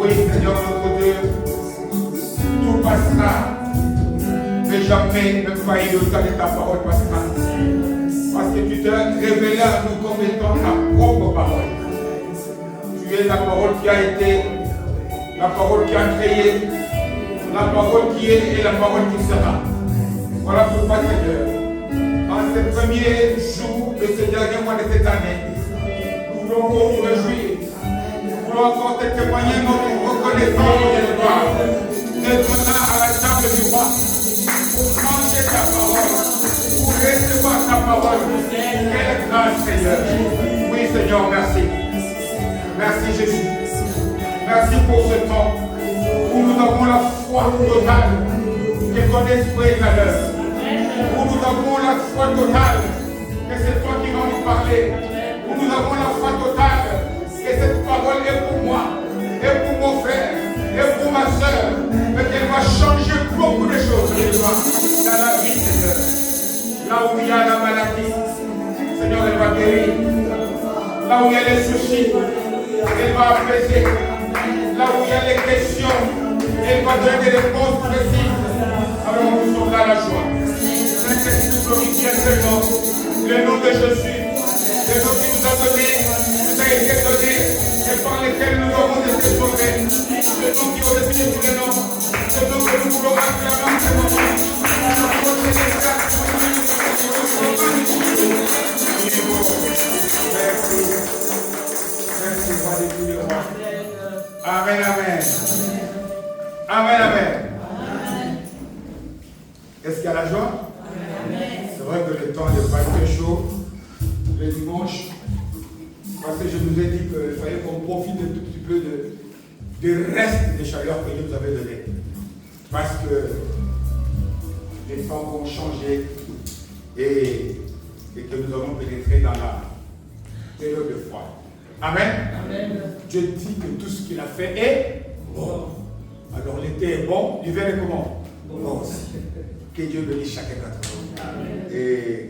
Oui, Seigneur notre Dieu, tout passera, mais jamais le faillir au temps de ta parole passera. Parce que tu t'es révélé à nous comme étant ta propre parole. Tu es la parole qui a été, la parole qui a créé, la parole qui est et la parole qui sera. Voilà pourquoi, Seigneur, en ces premiers jours de ce dernier mois de cette année, nous voulons encore nous réjouir. Nous voulons encore te témoigner notre reconnaissance de gloire. D'être là à la table du roi pour manger ta parole, pour recevoir ta parole. Quelle grâce, Seigneur. Oui, Seigneur, merci. Merci, Jésus. Merci pour ce temps où nous avons la foi totale que ton esprit est à l'heure. Où nous avons la foi totale que c'est toi qui vas nous parler. Où nous avons la foi totale que cette parole est pour moi, est pour mon frère, est pour ma soeur, mais qu'elle va changer beaucoup de choses dans la vie, Seigneur. Là où il y a la maladie, Seigneur, elle va guérir. Là où il y a les soucis, elle va apaiser. Là où il y a les questions, elle va donner des réponses précises. Alors nous sommes là à la joie. Saint-Esprit, glorifie seulement le nom de Jésus, le nom qui nous a donné, nous a été donné, et par lequel nous avons été sauvés. Le nom qui est au-dessus de tous les noms, le nom que nous voulons acclamer en ce moment. Merci. Merci, roi de tous les rois. Amen, amen. Amen, amen. Est-ce qu'il y a la joie? C'est vrai que le temps n'est pas très chaud le dimanche, parce que je nous ai dit qu'il fallait qu'on profite un tout petit peu de reste de chaleur que Dieu nous avait donné. Parce que les temps vont changer et que nous allons pénétrer dans la période de froid. Amen. Amen. Dieu dit que tout ce qu'il a fait est bon. Alors l'été est bon, l'hiver est comment? Bon aussi. Que Dieu bénisse chacun d'entre nous. Et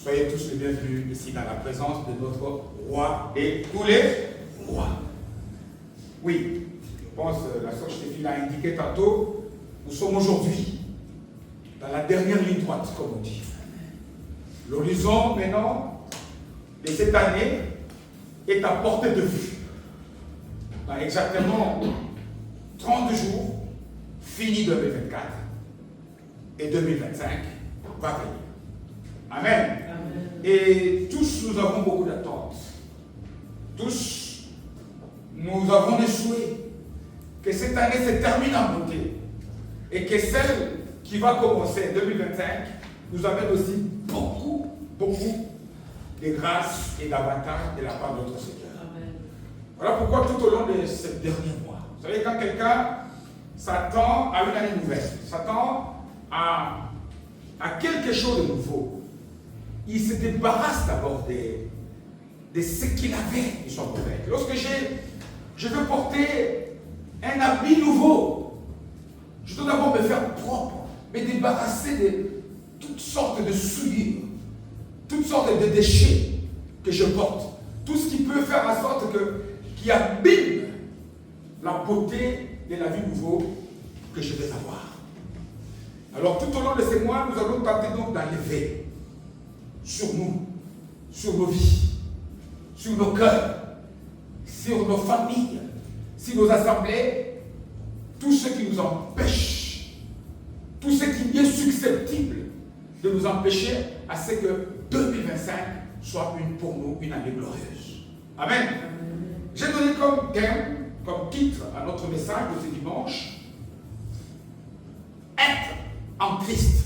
soyez tous les bienvenus ici dans la présence de notre roi et tous les rois. Oui, je pense que la sœur Stéphanie l'a indiqué tantôt, nous sommes aujourd'hui dans la dernière ligne droite, comme on dit. L'horizon maintenant de cette année est à portée de vue. Dans exactement 30 jours, fini 2024 et 2025 va venir. Amen. Amen. Et tous nous avons beaucoup d'attentes. Tous nous avons des souhaits que cette année se termine en beauté et que celle qui va commencer 2025 nous amène aussi beaucoup de grâce et d'avantages de la part de notre Seigneur. Amen. Voilà pourquoi tout au long de ce dernier mois, vous savez, quand quelqu'un s'attend à une année nouvelle, s'attend à quelque chose de nouveau, il se débarrasse d'abord de ce qu'il avait de son mauvais. Lorsque je veux porter un habit nouveau, je dois d'abord me faire propre, me débarrasser de toutes sortes de souillures, toutes sortes de déchets que je porte, tout ce qui peut faire en sorte qui abîme la beauté de la vie nouveau que je vais avoir. Alors tout au long de ces mois, nous allons tenter donc d'enlever sur nous, sur nos vies, sur nos cœurs, sur nos familles, sur nos assemblées, tout ce qui nous empêche, tout ce qui est susceptible de nous empêcher à ce que 2025 soit pour nous une année glorieuse. Amen. J'ai donné comme thème, comme titre à notre message de ce dimanche, être en Christ.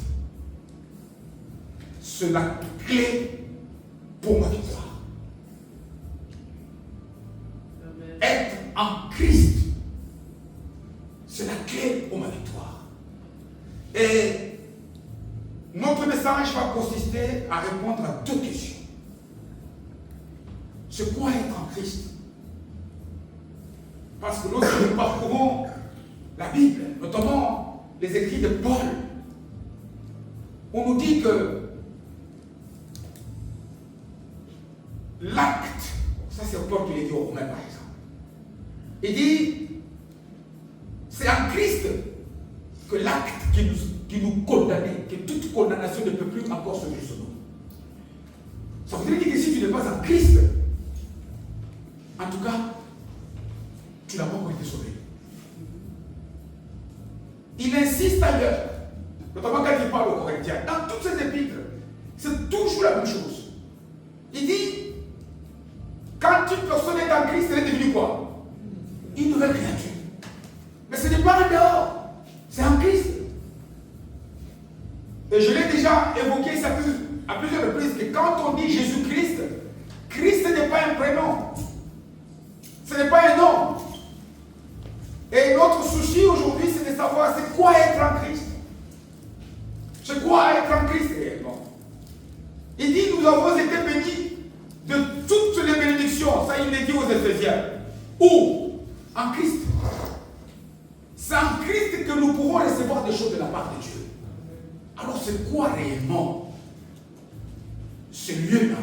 C'est la clé pour ma victoire. Amen. Être en Christ, c'est la clé pour ma victoire. Et notre message va consister à répondre à deux questions. C'est quoi être en Christ? Parce que lorsque nous parcourons la Bible, notamment les écrits de Paul, on nous dit que l'acte, ça c'est Paul qui l'a dit aux Romains par exemple, il dit en Christ que l'acte qui nous condamnait, que toute condamnation ne peut plus encore se jouer sur nous. Ça veut dire que si tu n'es pas en Christ, en tout cas, tu n'as pas encore été sauvé. Il insiste ailleurs, notamment quand il parle aux Corinthiens, dans toutes ces épîtres, c'est toujours la même chose. Il dit, quand une personne est en Christ, elle est devenue quoi? Une nouvelle créature. Mais ce n'est pas en dehors, c'est en Christ. Et je l'ai déjà évoqué ça à plusieurs reprises, que quand on dit Jésus-Christ, Christ n'est pas un prénom. Ce n'est pas un nom. Et notre souci aujourd'hui, c'est de savoir c'est quoi être en Christ. C'est quoi être en Christ réellement. Il dit, nous avons été bénis de toutes les bénédictions. Ça, il le dit aux Éphésiens. Où? En Christ. C'est en Christ que nous pouvons recevoir des choses de la part de Dieu. Alors, c'est quoi réellement ce lieu-là?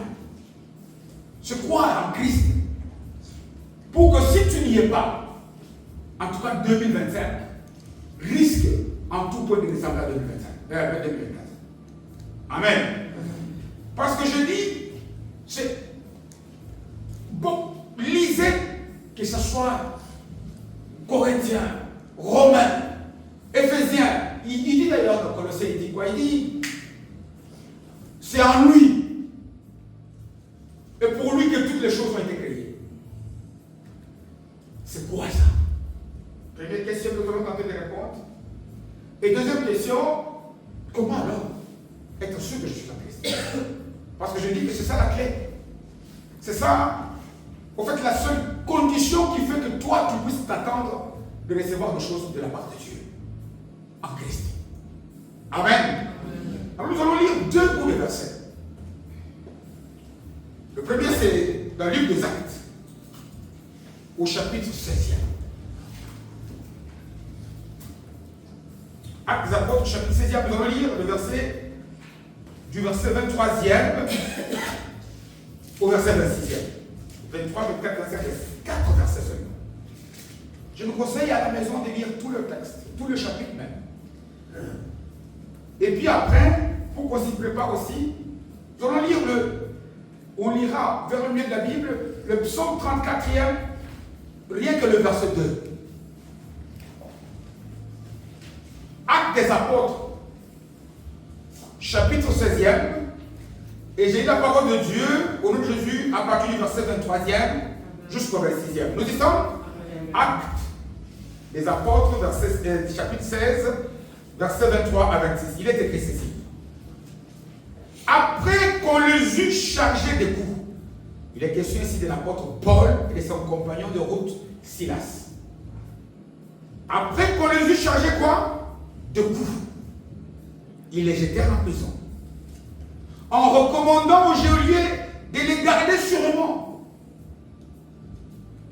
C'est quoi en Christ? Pour que si tu n'y es pas, en tout cas 2025, risque en tout point de ressembler à 2024. Amen. Parce que je dis, c'est bon, lisez, que ce soit Corinthiens, Romains, Éphésiens. Il dit d'ailleurs dans Colossiens, il dit quoi? Il dit, c'est en lui. Et pour lui que toutes les choses ont été créées. C'est quoi ça? Première question que nous allons tenter de répondre. Et deuxième question, comment alors être sûr que je suis en Christ? Parce que je dis que c'est ça la clé. C'est ça, en fait, la seule condition qui fait que toi, tu puisses t'attendre de recevoir des choses de la part de Dieu. En Christ. Amen. Alors nous allons lire deux bouts de versets. Le premier, c'est dans le livre des Actes, au chapitre 16e. Actes des Apôtres, chapitre 16e, nous allons lire le verset du verset 23e au verset 26e. 23, 24, 25, 4 versets seulement. Je vous conseille à la maison de lire tout le texte, tout le chapitre même. Et puis après, pour qu'on s'y prépare aussi, nous allons lire on lira vers le milieu de la Bible, le psaume 34e, rien que le verset 2. Actes des Apôtres, chapitre 16e, et j'ai lu la parole de Dieu au nom de Jésus à partir du verset 23e jusqu'au 26e. Nous y sommes? Actes des Apôtres, chapitre 16, verset 23 à 26. Il est écrit ceci. Après qu'on les eut chargés des coups, il est question ici de l'apôtre Paul et de son compagnon de route Silas. Après qu'on les eut chargés quoi? De coups, ils les jetèrent en prison, en recommandant aux geôliers de les garder sûrement.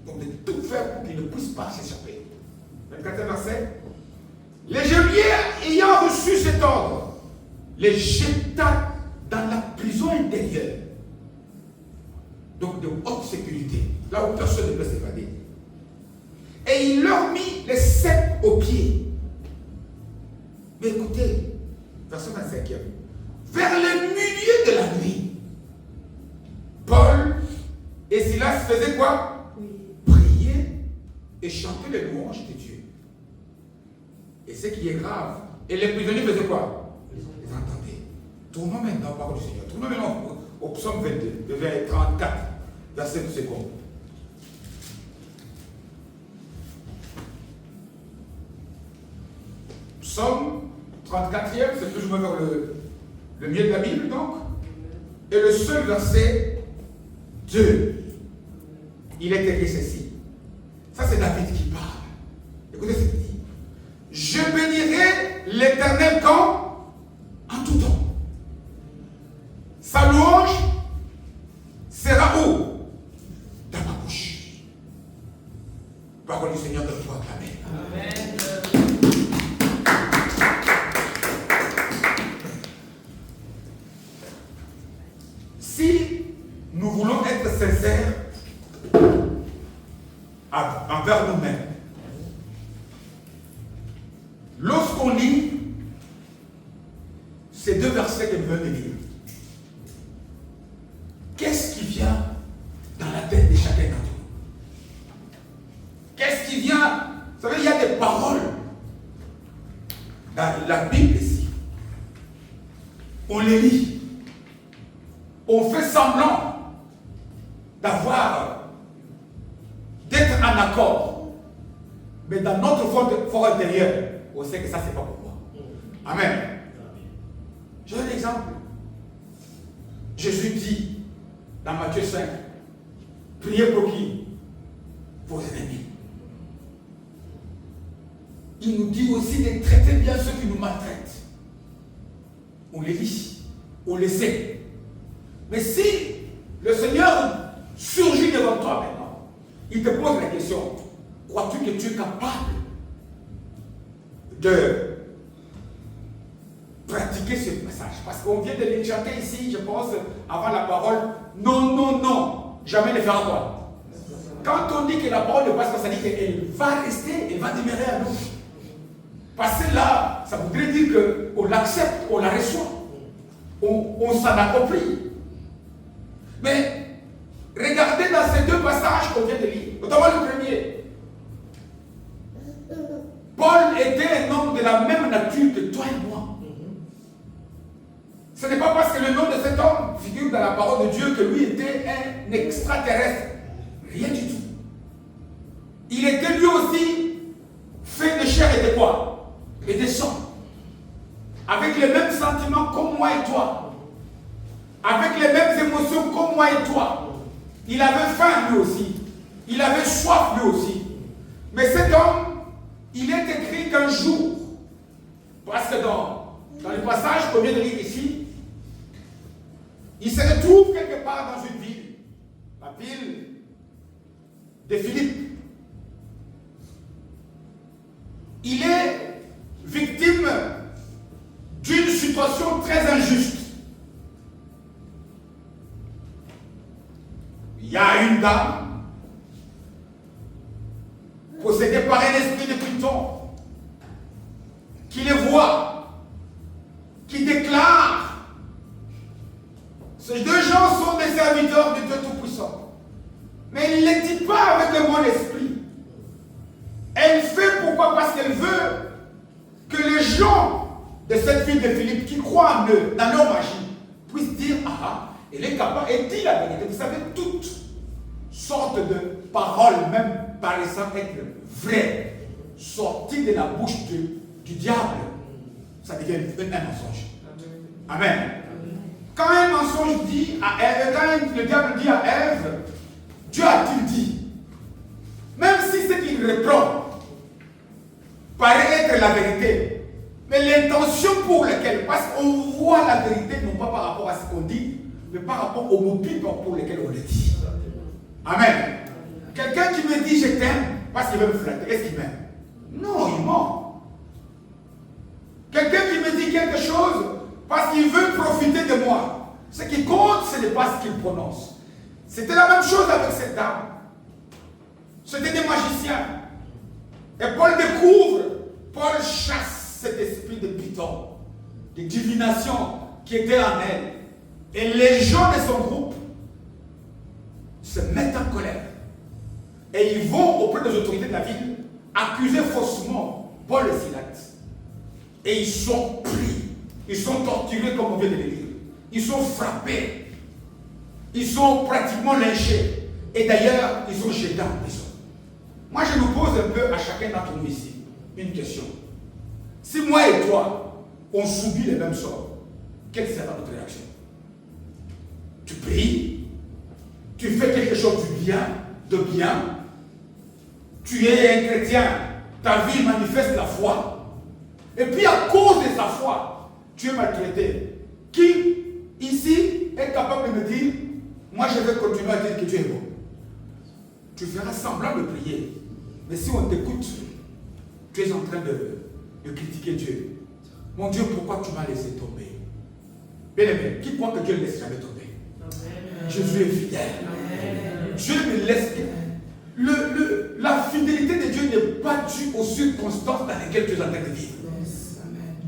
Donc de tout faire pour qu'ils ne puissent pas s'échapper. 24e verset. Les geôliers ayant reçu cet ordre, les jeta dans la prison intérieure. Donc de haute sécurité, là où personne ne peut s'évader. Et il leur mit les ceps aux pieds. Mais écoutez, verset 25e. Vers le milieu de la nuit, Paul et Silas faisaient quoi? Prier et chanter les louanges de Dieu. Et ce qui est grave, et les prisonniers faisaient quoi? Ils entendaient. Tournons maintenant par parole du Seigneur. Tournons maintenant au psaume 22, le verset 34, verset 2 secondes. Psaume 34e, c'est plus ou moins vers le milieu de la Bible, donc. Et le seul verset 2, il est écrit ceci. Ça, c'est David qui parle. Écoutez ce qu'il dit. Je bénirai l'Éternel quand? En tout temps. Sa louange sera où? Dans ma bouche. Parole du Seigneur de toi acclamer. Amen. Si nous voulons être sincères envers nous-mêmes, on lit ces 2 versets que nous venons de lire, qu'est-ce qui vient dans la tête de chacun d'entre nous? Qu'est-ce qui vient? Vous savez, il y a des paroles dans la Bible ici. On les lit. On fait semblant d'être en accord. Mais dans notre fort intérieur, on sait que ça, c'est pas pour moi. Amen. J'ai un exemple. Jésus dit dans Matthieu 5, priez pour qui? Vos ennemis. Il nous dit aussi de traiter bien ceux qui nous maltraitent. On les lit, on les sait. Mais si le Seigneur surgit devant toi maintenant, il te pose la question, crois-tu que tu es capable de pratiquer ce message? Parce qu'on vient de le chanter ici, je pense, avant la parole, non, non, non, jamais ne fera quoi? Quand on dit que la parole ne passe pas, ça dit qu'elle va rester, elle va demeurer à nous. Parce que là, ça voudrait dire qu'on l'accepte, on la reçoit, on s'en approprie. Mais regardez dans ces 2 passages qu'on vient de lire, notamment le premier. Paul était un homme de la même nature que toi et moi. Ce n'est pas parce que le nom de cet homme figure dans la parole de Dieu que lui était un extraterrestre. Rien du tout. Il était lui aussi fait de chair et de quoi? Et de sang. Avec les mêmes sentiments comme moi et toi. Avec les mêmes émotions comme moi et toi. Il avait faim lui aussi. Il avait soif lui aussi. Mais cet homme, il est écrit qu'un jour, parce que dans le passage qu'on vient de lire ici, il se retrouve quelque part dans une ville, la ville de Philippe. Il est victime d'une situation très injuste. Il y a une dame possédée par un esprit de Python qui les voit, qui déclare: ces 2 gens sont des serviteurs de Dieu Tout-Puissant. Mais il ne le dit pas avec le bon esprit. Elle fait pourquoi? Parce qu'elle veut que les gens de cette ville de Philippe qui croient en eux, dans leur magie, puissent dire: ah, elle est capable, elle dit la vérité. Vous savez, toutes sortes de paroles, même paraissant être vraies, sorties de la bouche du diable, ça devient un mensonge. Amen. Quand un mensonge dit à Ève, quand le diable dit à Ève, Dieu a-t-il dit? Même si ce qu'il reprend paraît être la vérité, mais l'intention pour laquelle, parce qu'on voit la vérité non pas par rapport à ce qu'on dit, mais par rapport aux motifs pour lesquels on le dit. Amen. Quelqu'un qui me dit je t'aime parce qu'il veut me flatter, est-ce qu'il m'aime? Non, il ment. Quelqu'un qui me dit quelque chose parce qu'il veut profiter de moi, ce qui compte, ce n'est pas ce qu'il prononce. C'était la même chose avec cette dame. C'était des magiciens. Et Paul découvre, Paul chasse cet esprit de python, de divination qui était en elle. Et les gens de son groupe se mettent en colère. Et ils vont auprès des autorités de la ville accuser faussement Paul et Silas. Et ils sont pris. Ils sont torturés comme on vient de le dire. Ils sont frappés. Ils sont pratiquement lynchés. Et d'ailleurs, ils sont jetés en prison. Moi, je nous pose un peu à chacun d'entre nous ici une question. Si moi et toi, on subit les mêmes sorts, quelle sera notre réaction? Tu pries, tu fais quelque chose de bien, tu es un chrétien, ta vie manifeste la foi, et puis à cause de sa foi, tu es maltraité. Qui, ici, est capable de me dire, moi je vais continuer à dire que tu es bon? Tu feras semblant de prier, mais si on t'écoute, tu es en train de critiquer Dieu. Mon Dieu, pourquoi tu m'as laissé tomber? Bien aimé, qui croit que Dieu ne laisse jamais tomber? Amen. Jésus est fidèle. Amen. Dieu ne laisse que... La fidélité de Dieu n'est pas due aux circonstances dans lesquelles tu es en train de vivre.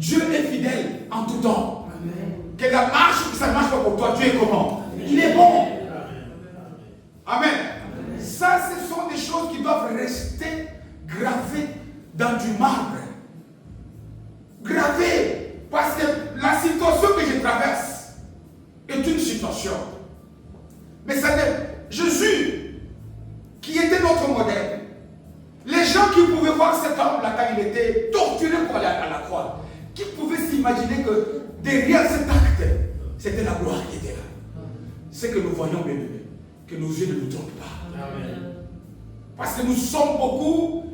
Dieu est fidèle en tout temps. Que la marche, que ça ne marche pas pour toi, Dieu est comment? Il est bon. Amen. Ça, ce sont des choses qui doivent rester gravées dans du marbre. Gravées. Parce que la situation que je traverse est une situation. Mais ça n'est Jésus, qui était notre modèle. Les gens qui pouvaient voir cet homme-là quand il était torturé pour aller à la croix, qui pouvaient s'imaginer que derrière cet acte, c'était la gloire qui était là. C'est que nous voyons, bien aimés, que nos yeux ne nous trompent pas. Amen. Parce que nous sommes beaucoup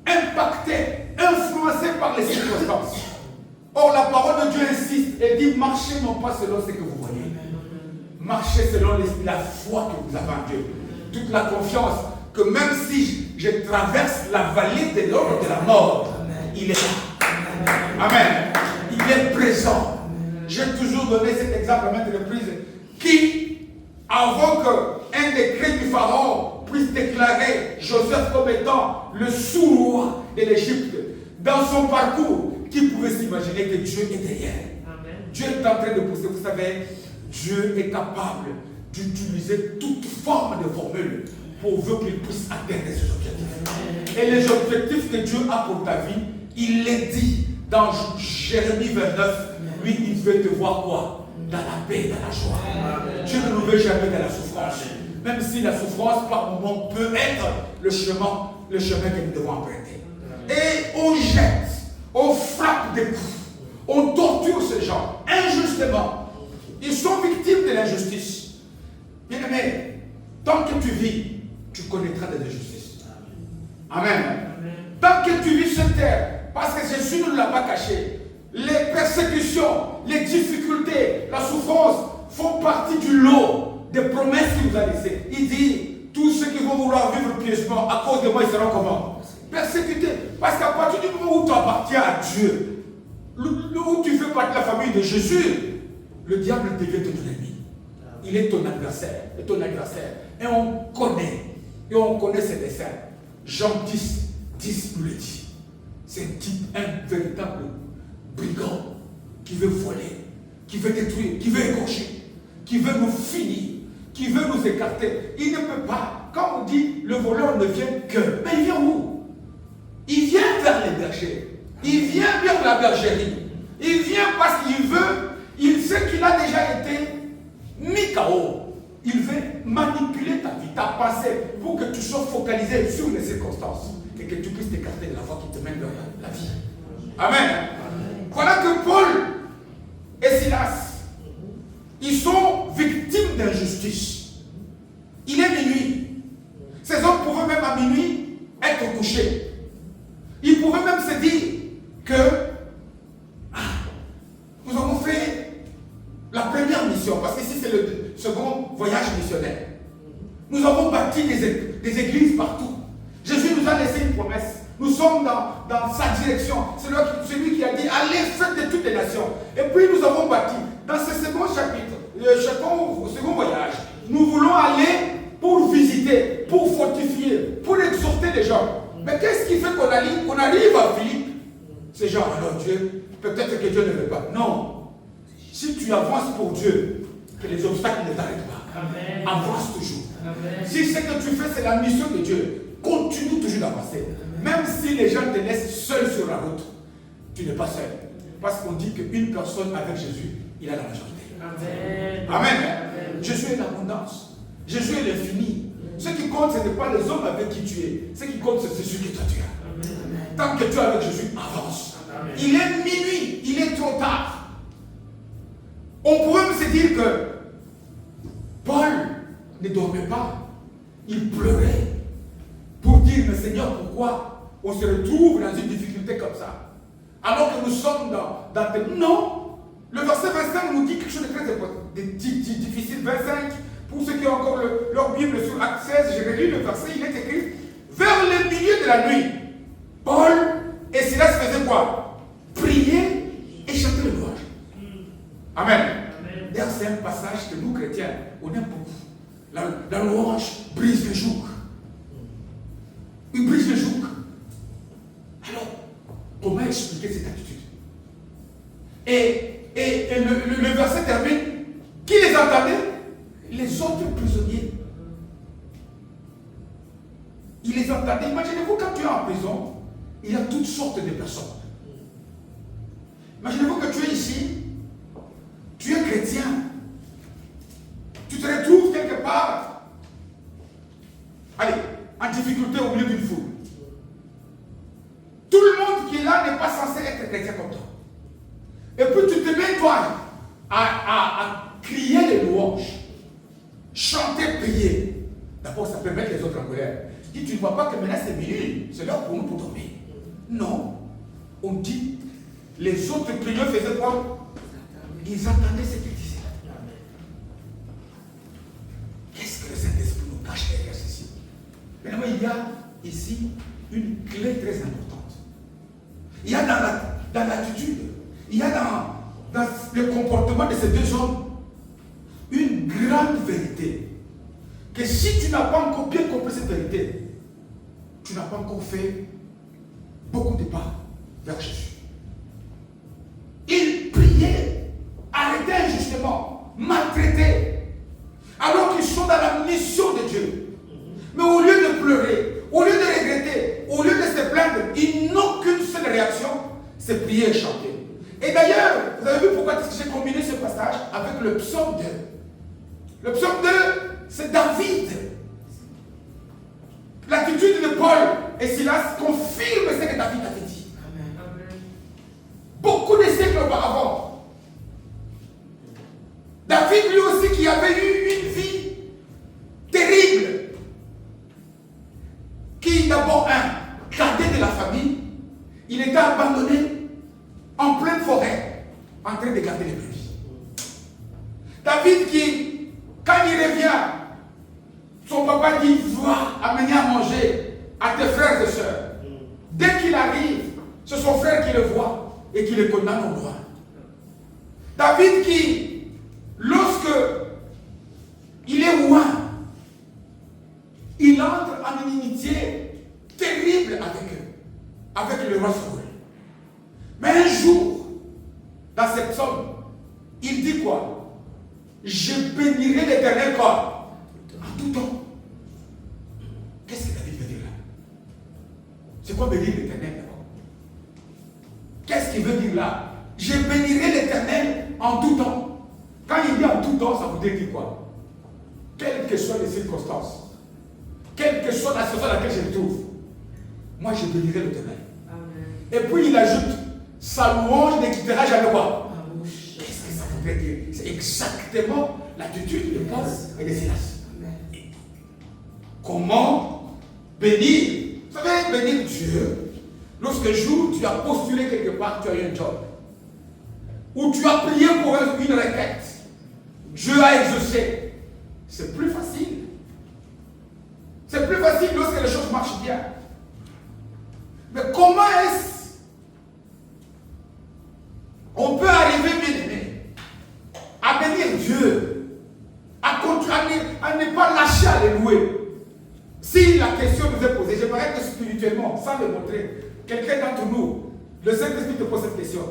impactés, influencés par les circonstances. Or, la parole de Dieu insiste et dit, marchez non pas selon ce que vous voyez. Marchez selon la foi que vous avez en Dieu. Toute la confiance que même si je traverse la vallée de l'ombre de la mort, il est là. Amen. Il est présent. J'ai toujours donné cet exemple à maintes reprises qui, avant qu'un décret du Pharaon puisse déclarer Joseph comme étant le sous-roi de l'Égypte, dans son parcours, qui pouvait s'imaginer que Dieu est derrière? Amen. Dieu est en train de pousser. Vous savez, Dieu est capable d'utiliser toute forme de formule pourvu qu'il puisse atteindre ses objectifs. Et les objectifs que Dieu a pour ta vie, il les dit dans Jérémie 29. Lui, il veut te voir quoi? Dans la paix, dans la joie. Amen. Dieu ne nous veut jamais dans la souffrance. Même si la souffrance, par moment, peut être le chemin que nous devons emprunter. Et on jette, on frappe des coups, on torture ces gens injustement. Ils sont victimes de l'injustice. Bien-aimé, tant que tu vis, tu connaîtras des injustices. Amen. Amen. Tant que tu vis sur terre, parce que Jésus ne l'a pas caché, les persécutions, les difficultés, la souffrance font partie du lot des promesses qu'il nous a laissées. Il dit, tous ceux qui vont vouloir vivre pieusement, à cause de moi, ils seront comment? Persécutés. Parce qu'à partir du moment où tu appartiens à Dieu, où tu fais partie de la famille de Jésus, le diable devient ton ennemi. Il est ton adversaire. Et on connaît ses desseins. Jean 10 nous le dit. C'est un type, un véritable brigand qui veut voler, qui veut détruire, qui veut égorger, qui veut nous finir, qui veut nous écarter. Il ne peut pas. Quand on dit le voleur ne vient que, mais il vient où? Il vient vers les bergers. Il vient vers la bergerie. Il vient parce qu'il veut, il sait qu'il a déjà été mis KO. Il veut manipuler ta vie, ta pensée, pour que tu sois focalisé sur les circonstances et que tu puisses t'écarter de la voie qui te mène vers la vie. Amen. Voilà que Paul et Silas, ils sont victimes d'injustice. Il est minuit. Ces hommes pouvaient même à minuit être couchés. Ils pouvaient même se dire que nous avons fait la première mission, parce que ici c'est le second voyage missionnaire. Nous avons bâti des églises partout. Jésus nous a laissé une promesse. Nous sommes dans sa direction. C'est celui qui a dit, allez, faites de toutes les nations. Et puis nous avons bâti. Dans ce second chapitre, le second voyage, nous voulons aller pour visiter, pour fortifier, pour exhorter les gens. Mais qu'est-ce qui fait qu'on arrive à Philippe? C'est genre, alors Dieu, peut-être que Dieu ne veut pas. Non. Si tu avances pour Dieu, que les obstacles ne t'arrêtent pas. Amen. Avance toujours. Amen. Si ce que tu fais, c'est la mission de Dieu, continue toujours d'avancer. Même si les gens te laissent seul sur la route, tu n'es pas seul. Parce qu'on dit qu'une personne avec Jésus, il a la majorité. Amen. Amen. Amen. Jésus est l'abondance. Jésus est l'infini. Ce qui compte, ce n'est pas les hommes avec qui tu es. Ce qui compte, c'est celui que toi tu as. Amen. Tant que tu es avec Jésus, avance. Amen. Il est minuit, il est trop tard. On pourrait même se dire que Paul ne dormait pas. Il pleurait pour dire, mais Seigneur, pourquoi on se retrouve dans une difficulté comme ça? Alors que nous sommes dans tes... Non! Le verset 25 nous dit quelque chose de très difficile. 25, pour ceux qui ont encore leur Bible sur Acte 16, j'ai relu le verset, il est écrit, vers le milieu de la nuit, Paul et Silas faisaient quoi? Prier et chanter le louange. Amen. D'ailleurs, c'est un passage que nous, chrétiens, on aime beaucoup. La louange brise le joug. Il brise le joug. Alors, comment expliquer cette attitude? Et le verset termine. Qui les entendait? Les autres prisonniers. Ils les entendaient. Imaginez-vous quand tu es en prison, il y a toutes sortes de personnes. Imaginez-vous que tu es ici, tu es chrétien. Tu te retrouves quelque part, allez, en difficulté au milieu d'une foule. Tout le monde qui est là n'est pas censé être chrétien comme toi. Et puis tu te mets, toi, à crier les louanges, chanter, prier. D'abord, ça peut mettre les autres en colère. Dis, tu ne vois pas que maintenant c'est minuit, c'est l'heure pour nous pour dormir. Non. On dit, les autres prieurs faisaient quoi? Ils entendaient ce qu'ils disaient. Qu'est-ce que le Saint-Esprit nous cache derrière ceci? Maintenant, il y a ici une clé très importante. Il y a dans l'attitude, il y a dans le comportement de ces deux hommes une grande vérité. Que si tu n'as pas encore bien compris cette vérité, tu n'as pas encore fait beaucoup de pas vers Jésus. Ils priaient, arrêtés injustement, maltraités, alors qu'ils sont dans la mission de Dieu. Mais au lieu de pleurer, au lieu de regretter, au lieu de se plaindre, ils n'ont qu'une seule réaction, c'est prier et chanter. Et d'ailleurs, vous avez vu pourquoi j'ai combiné ce passage avec le psaume 2. Le psaume 2, c'est David. L'attitude de Paul et Silas confirme ce que David avait dit. Amen. Beaucoup de siècles auparavant, David lui aussi qui avait eu une vie terrible, qui d'abord un cadet de la famille, il était abandonné en pleine forêt, en train de garder les brebis. David qui, quand il revient, son papa dit, va amener à manger à tes frères et sœurs. Dès qu'il arrive, c'est son frère qui le voit et qui le condamne au droit. David qui, lorsque il est loin, il entre en inimitié terrible avec eux, avec le roi Saül. Mais un jour, dans cette psaume, il dit quoi? Je bénirai l'Éternel comme en tout temps. Qu'est-ce que David veut dire là? C'est quoi bénir l'Éternel d'abord? Qu'est-ce qu'il veut dire là? Je bénirai l'Éternel en tout temps. Quand il dit en tout temps, ça voudrait dire quoi? Quelles que soient les circonstances, quelle que soit la situation dans laquelle je me trouve, moi je bénirai l'Éternel. Et puis il ajoute, sa louange ne quittera jamais quoi? Qu'est-ce que ça voudrait dire? C'est exactement l'attitude de Paul et de Silas. Comment bénir? Vous savez, bénir Dieu. Lorsque jour tu as postulé quelque part, tu as eu un job. Ou tu as prié pour une requête. Dieu a exaucé. C'est plus facile. C'est plus facile lorsque les choses marchent bien. Mais comment est-ce on peut arriver, bien aimé, à bénir Dieu, à ne pas lâcher à les louer? Si la question nous est posée, j'aimerais que spirituellement, sans le montrer, quelqu'un d'entre nous, le Saint-Esprit te pose cette question.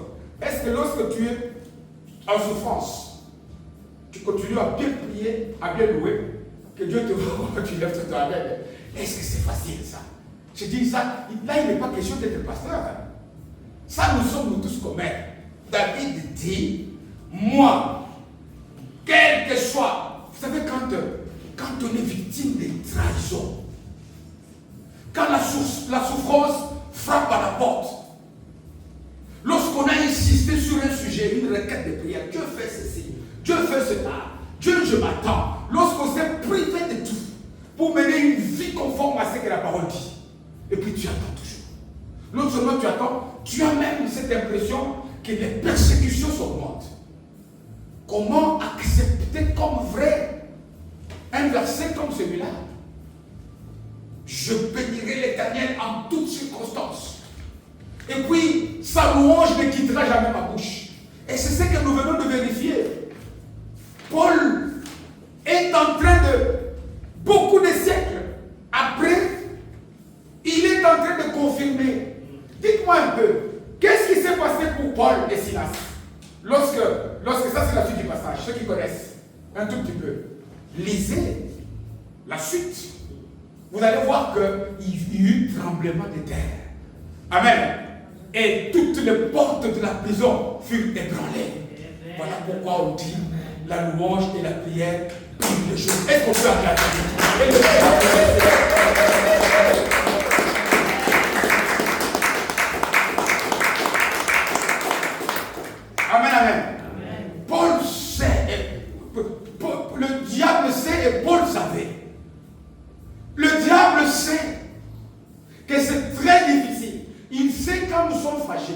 Est-ce que lorsque tu es en souffrance, tu continues à bien prier, à bien louer, que Dieu te voit, tu lèves toi avec? Est-ce que c'est facile ça? Je dis ça, là il n'est pas question d'être pasteur. Ça nous sommes tous communs. David dit, moi, quel que soit, vous savez quand on est victime de trahison, quand la souffrance frappe à la porte, lorsqu'on a insisté sur un sujet, une requête de prière, Dieu fait ceci, Dieu fait cela, Dieu je m'attends, lorsqu'on s'est privé de tout pour mener une vie conforme à ce que la parole dit, et puis tu attends toujours. Non seulement tu attends, tu as même cette impression que les persécutions s'augmentent. Comment accepter comme vrai un verset comme celui-là? Je bénirai l'Éternel en toutes circonstances. Et puis, sa louange ne quittera jamais ma bouche. Et c'est ce que nous venons de vérifier. Paul est en train de, beaucoup de siècles après, il est en train de confirmer. Dites-moi un peu, qu'est-ce qui s'est passé pour Paul et Silas? Lorsque ça c'est la suite du passage, ceux qui connaissent un tout petit peu, lisez la suite. Vous allez voir qu'il y eut tremblement de terre. Amen. Et toutes les portes de la prison furent ébranlées. Voilà pourquoi on dit la louange et la prière brillent de choses. Est-ce qu'on peut acclamer? Amen, amen. Paul sait, le diable sait et Paul savait. Le diable sait que c'est très difficile. Il sait quand nous sommes fâchés.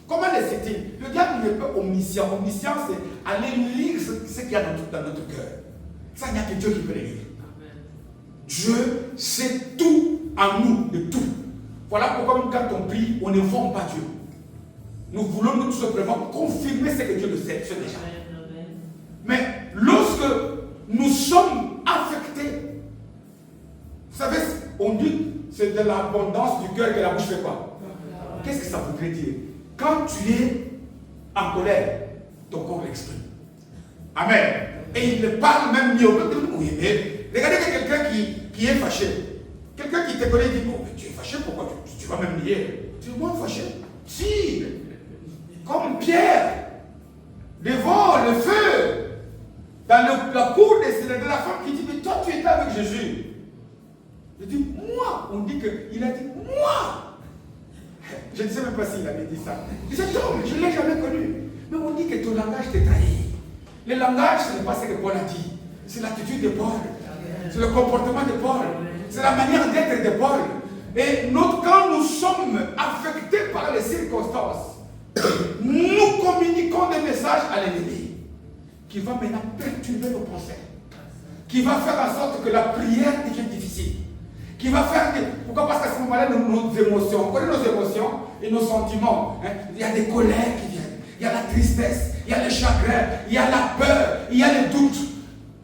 Comment le sait-il? Le diable n'est pas omniscient. Omniscient, c'est aller lire ce qu'il y a dans notre cœur. Ça, il n'y a que Dieu qui peut le lire. Dieu sait tout en nous, de tout. Voilà pourquoi quand on prie, on ne vend pas Dieu. Nous voulons tout simplement confirmer ce que Dieu le sait déjà. Mais lorsque nous sommes affectés, vous savez, on dit c'est de l'abondance du cœur que la bouche fait quoi? Qu'est-ce que ça voudrait dire? Quand tu es en colère, ton corps l'exprime. Amen. Et il ne parle même ni au peuple. Regardez quelqu'un qui est fâché. Quelqu'un qui te connaît dit, oh, mais tu es fâché, pourquoi tu vas même nier? Tu es moins fâché? Si, comme Pierre, devant le feu, dans la cour de la femme qui dit, mais toi tu étais avec Jésus. Il dit, moi. On dit qu'il a dit, moi. Je ne sais même pas s'il avait dit ça. Il dit, cet homme, je ne l'ai jamais connu. Mais on dit que ton langage te trahit. Le langage, ce n'est pas ce que Paul a dit. C'est l'attitude de Paul. C'est le comportement de Paul. C'est la manière d'être de Paul. Et quand nous sommes affectés par les circonstances, nous communiquons des messages à l'ennemi qui va maintenant perturber nos pensées, qui va faire en sorte que la prière devient difficile, qui va faire pourquoi? Parce qu'à ce moment-là, nos émotions, on connaît nos émotions et nos sentiments. Hein? Il y a des colères qui viennent, il y a la tristesse, il y a le chagrin, il y a la peur, il y a les doutes.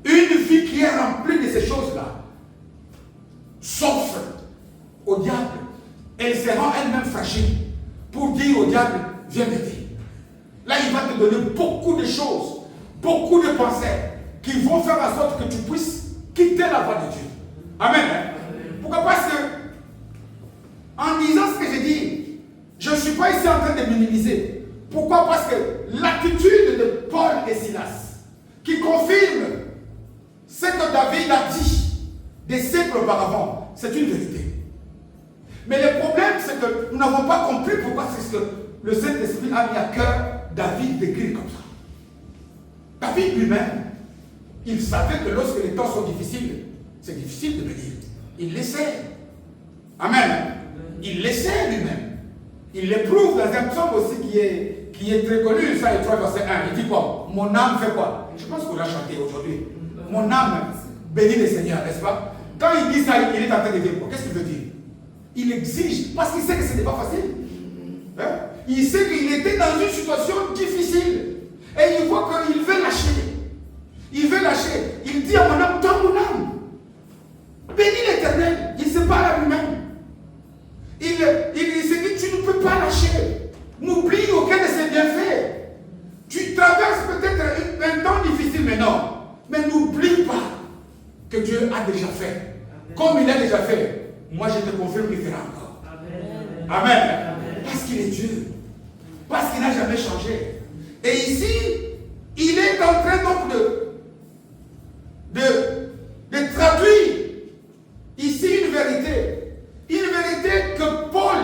Une vie qui est remplie de ces choses-là s'offre au diable. Elle se rend elle-même fragile pour dire au diable, viens m'aider. Là, il va te donner beaucoup de choses, beaucoup de pensées qui vont faire en sorte que tu puisses quitter la voie de Dieu. Amen. Pourquoi? Parce que, en disant ce que j'ai dit, je ne suis pas ici en train de minimiser. Pourquoi? Parce que l'attitude de Paul et Silas, qui confirme ce que David a dit des siècles auparavant, c'est une vérité. Mais le problème, c'est que nous n'avons pas compris pourquoi c'est ce que le Saint-Esprit a mis à cœur David d'écrire comme ça. David lui-même, il savait que lorsque les temps sont difficiles, c'est difficile de venir. Il l'essaie. Amen. Il l'essaie lui-même. Il l'éprouve dans un psaume aussi qui est très connu, ça est 3 verset 1. Il dit quoi? Mon âme fait quoi? Je pense qu'on l'a chanté aujourd'hui. Mon âme bénit le Seigneur, n'est-ce pas? Quand il dit ça, il est en train de dire quoi? Qu'est-ce qu'il veut dire? Il exige, parce qu'il sait que ce n'est pas facile. Hein? Il sait qu'il était dans une situation difficile. Et il voit qu'il veut lâcher. Il veut lâcher. Il dit à mon âme, toi mon âme, bénis l'Éternel. Il se parle à lui-même. Il se dit, tu ne peux pas lâcher. N'oublie aucun de ses bienfaits. Tu traverses peut-être un temps difficile maintenant. Mais n'oublie pas que Dieu a déjà fait. Comme il a déjà fait, moi je te confirme qu'il fera encore. Amen. Amen. Parce qu'il est Dieu. Parce qu'il n'a jamais changé. Et ici, il est en train donc de traduire ici une vérité. Une vérité que Paul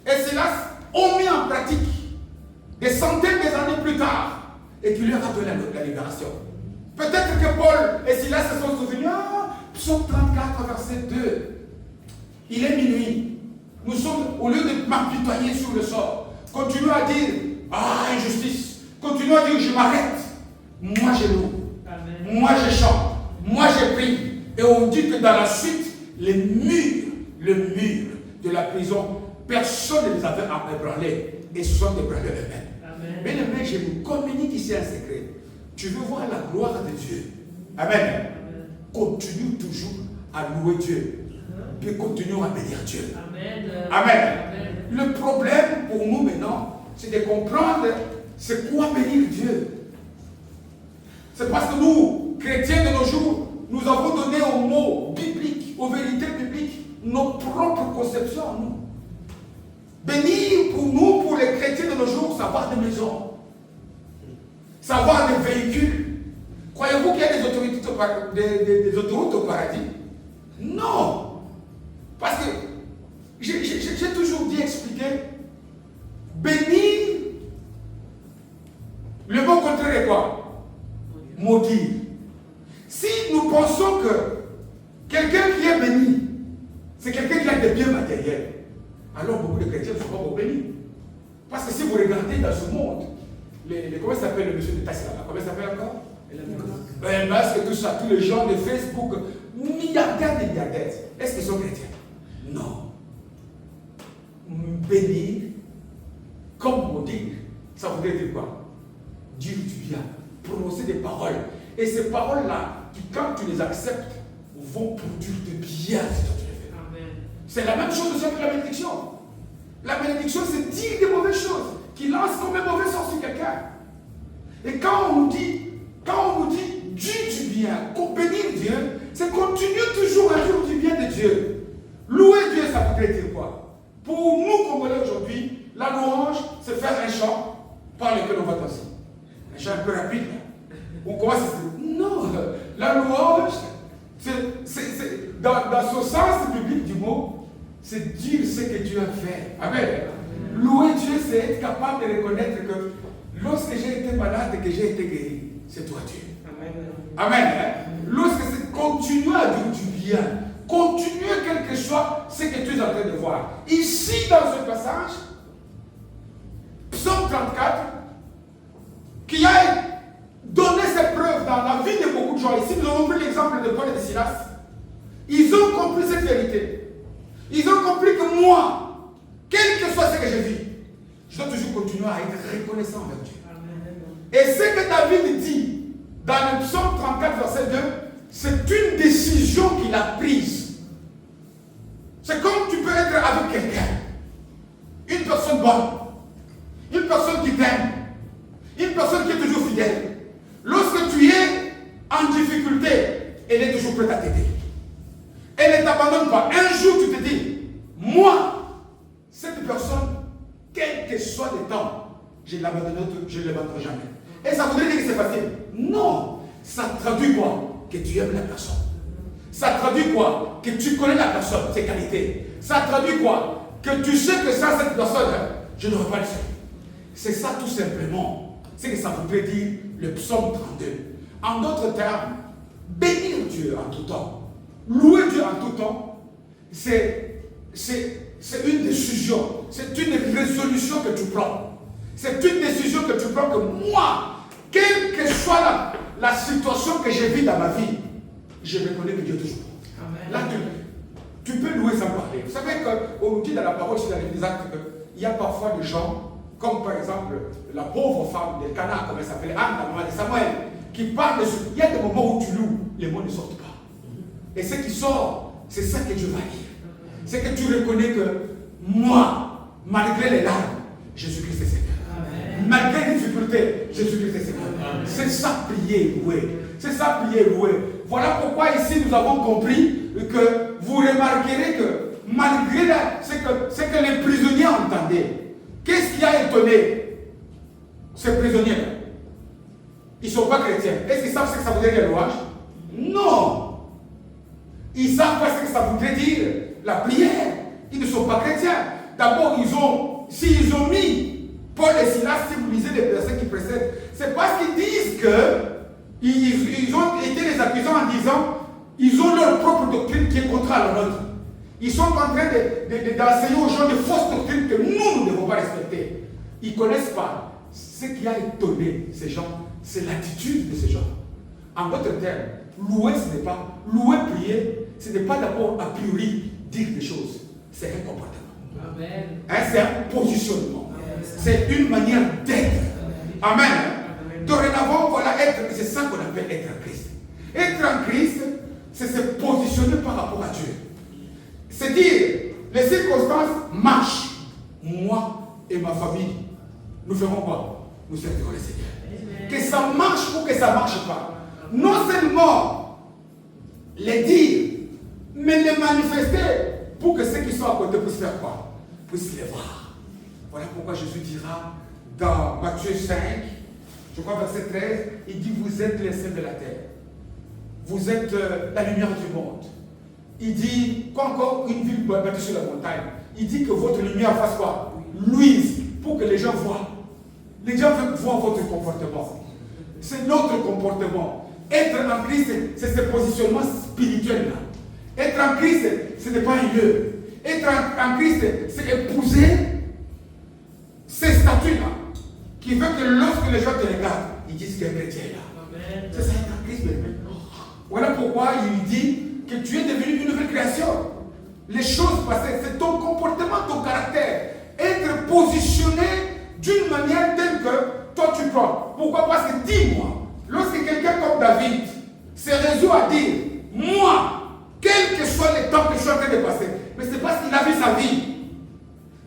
et Silas ont mis en pratique des centaines d'années plus tard et qui leur a donné la libération. Peut-être que Paul et Silas se sont souvenus, psaume 34, verset 2. Il est minuit. Nous sommes, au lieu de m'apitoyer sur le sort, continuons à dire, injustice. Continuons à dire, je m'arrête. Moi, je loue. Moi, je chante. Moi, je prie. Et on dit que dans la suite, le mur de la prison, personne ne les avait ébranlés. Et se sont ébranlés eux-mêmes. Mais le mec, je vous communique ici un secret. Tu veux voir la gloire de Dieu. Amen. Continue toujours à louer Dieu. Puis continuons à bénir Dieu. Amen. Le problème pour nous maintenant, c'est de comprendre c'est quoi bénir Dieu? C'est parce que nous, chrétiens de nos jours, nous avons donné aux mots bibliques, aux vérités bibliques, nos propres conceptions à nous. Bénir pour nous, pour les chrétiens de nos jours, c'est avoir des maisons, c'est avoir des véhicules. Croyez-vous qu'il y a des autoroutes au paradis? Non. Parce que j'ai toujours dit, expliqué, bénir, le mot contraire est quoi? Maudire. Si nous pensons que quelqu'un qui est béni, c'est quelqu'un qui a des biens matériels, alors beaucoup de chrétiens ne sont pas bénis. Parce que si vous regardez dans ce monde, comment s'appelle le monsieur de Tesla? Comment s'appelle encore? Parce que tout ça, tous les gens de Facebook, milliardaires et milliardaires, est-ce qu'ils sont chrétiens? Non. Bénir, comme maudire, ça voudrait dire quoi? Dire du bien, prononcer des paroles. Et ces paroles-là, quand tu les acceptes, vont produire de bien si tu les fais. Amen. C'est la même chose aussi avec la bénédiction. La bénédiction, c'est dire des mauvaises choses, qui lancent comme un mauvais sens sur quelqu'un. Et quand on nous dit, dis du bien, bénir Dieu, c'est continuer toujours à dire du bien de Dieu. Louer Dieu, ça voudrait dire quoi? Pour nous, Congolais aujourd'hui, la louange, c'est faire un chant par lequel on va danser. Un chant un peu rapide. On commence à se dire, non, la louange, dans ce sens biblique du mot, c'est dire ce que Dieu a fait. Amen. Louer Dieu, c'est être capable de reconnaître que lorsque j'ai été malade et que j'ai été guéri, c'est toi Dieu. Amen. Amen. Lorsque c'est continuer à dire du bien, continuer quel que soit ce que tu es en train de voir. Ici, dans ce passage, Psaume 34, qui a donné ses preuves dans la vie de beaucoup de gens. Ici, nous avons pris l'exemple de Paul et de Silas. Ils ont compris cette vérité. Ils ont compris que moi, quel que soit ce que je vis, je dois toujours continuer à être reconnaissant avec Dieu. Et ce que David dit dans le psaume 34, verset 2, c'est une décision qu'il a prise. C'est comme tu peux être avec quelqu'un, une personne bonne, une personne qui t'aime, une personne qui est toujours fidèle. Lorsque tu es en difficulté, elle est toujours prête à t'aider. Elle ne t'abandonne pas. Un jour, tu te dis, moi, cette personne, quel que soit le temps, je ne l'abandonnerai jamais. Et ça voudrait dire que c'est facile. Non. Ça traduit quoi? Que tu aimes la personne. Ça traduit quoi? Que tu connais la personne, ses qualités. Ça traduit quoi? Que tu sais que sans cette personne, je n'aurais pas le fait. C'est ça tout simplement. C'est que ça voudrait dire le psaume 32. En d'autres termes, bénir Dieu en tout temps, louer Dieu en tout temps, c'est une décision, c'est une résolution que tu prends. C'est une décision que tu prends que moi, quelle que soit la situation que je vis dans ma vie, je reconnais que Dieu est toujours bon. Là, tu peux louer sans parler. Vous savez qu'on nous dit dans la parole, c'est dans les actes, qu'il y a parfois des gens, comme par exemple la pauvre femme de Cana, comme elle s'appelle Anne, la maman de Samuel, qui parle de ce. Il y a des moments où tu loues, les mots ne sortent pas. Et ce qui sort, c'est ça que Dieu va dire. C'est que tu reconnais que moi, malgré les larmes, Jésus-Christ est Seigneur. Malgré les difficultés, Jésus-Christ est Seigneur. C'est ça prier, louer. C'est ça prier, louer. Voilà pourquoi ici nous avons compris que vous remarquerez que malgré ce que les prisonniers entendaient, qu'est-ce qui a étonné ces prisonniers-là? Ils ne sont pas chrétiens. Est-ce qu'ils savent ce que ça voudrait dire la louange? Non. Ils savent pas ce que ça voudrait dire la prière. Ils ne sont pas chrétiens. D'abord, s'ils ont mis Paul et Silas, si vous lisez les versets qui précèdent, c'est parce qu'ils disent qu'ils ont été les accusants en disant ils ont leur propre doctrine qui est contraire à la nôtre. Ils sont en train d'enseigner aux gens de fausses doctrines que nous ne devons pas respecter. Ils ne connaissent pas. Ce qui a étonné ces gens, c'est l'attitude de ces gens. En d'autres termes, louer, prier, ce n'est pas d'abord a priori dire des choses. C'est un comportement. Amen. C'est un positionnement. C'est une manière d'être. Amen. Dorénavant, voilà, c'est ça qu'on appelle être en Christ. Être en Christ, c'est se positionner par rapport à Dieu. C'est dire, les circonstances marchent. Moi et ma famille, nous ferons quoi? nous servirons le Seigneur. Que ça marche ou que ça ne marche pas. Non seulement les dire, mais les manifester pour que ceux qui sont à côté puissent faire quoi? Puissent les voir. Voilà pourquoi Jésus dira dans Matthieu 5, je crois verset 13, il dit vous êtes les sels de la terre. Vous êtes la lumière du monde. Il dit, quand encore une ville bâtie sur la montagne, il dit que votre lumière fasse quoi? Luise, pour que les gens voient. Les gens veulent voir votre comportement. C'est notre comportement. Être en Christ, c'est ce positionnement spirituel-là. Être en Christ, ce n'est pas un lieu. Être en Christ, c'est épouser ces statuts-là, qui veut que lorsque les gens te regardent, ils disent qu'il y a un chrétien là. C'est ça, être en Christ. Voilà pourquoi il dit que tu es devenu une nouvelle création. Les choses passées, c'est ton comportement, ton caractère. Être positionné d'une manière telle que toi tu prends. Pourquoi? Parce que dis-moi, lorsque quelqu'un comme David se résout à dire, moi, quel que soit le temps que je suis en train de passer, mais c'est parce qu'il a vu sa vie.